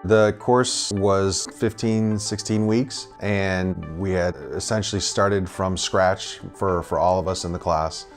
The course was 15, 16 weeks, and we had essentially started from scratch for all of us in the class.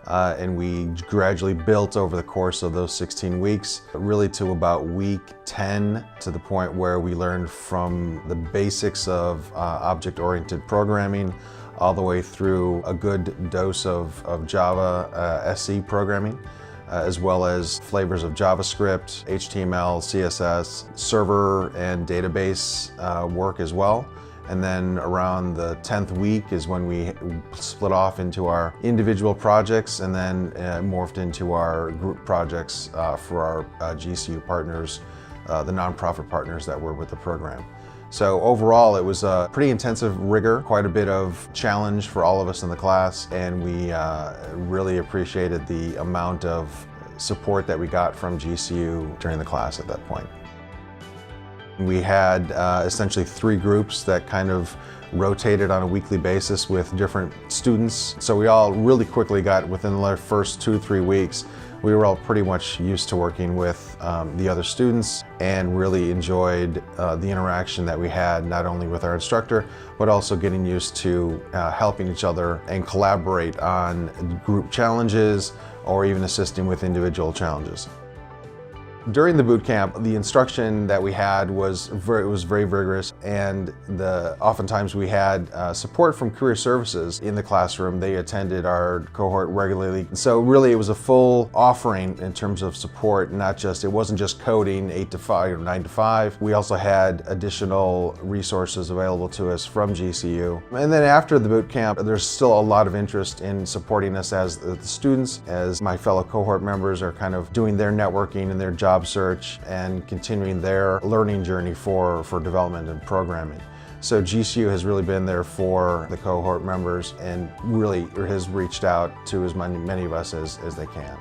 And we gradually built over the course of those 16 weeks, really to about week 10, to the point where we learned from the basics of object-oriented programming all the way through a good dose of Java SE programming, as well as flavors of JavaScript, HTML, CSS, server and database work as well. And then around the 10th week is when we split off into our individual projects, and then morphed into our group projects for our GCU partners, the nonprofit partners that were with the program. So overall, it was a pretty intensive rigor, quite a bit of challenge for all of us in the class, and we really appreciated the amount of support that we got from GCU during the class at that point. We had essentially 3 groups that kind of rotated on a weekly basis with different students. So we all really quickly got, within the first 2-3 weeks, we were all pretty much used to working with the other students, and really enjoyed the interaction that we had, not only with our instructor, but also getting used to helping each other and collaborate on group challenges or even assisting with individual challenges. During the boot camp, the instruction that we had was very rigorous, and oftentimes we had support from career services in the classroom. They attended our cohort regularly. So really it was a full offering in terms of support, it wasn't just coding 8 to 5 or 9 to 5. We also had additional resources available to us from GCU. And then after the boot camp, there's still a lot of interest in supporting us as the students, as my fellow cohort members are kind of doing their networking and their job search and continuing their learning journey for development and programming. So GCU has really been there for the cohort members and really has reached out to as many of us as they can.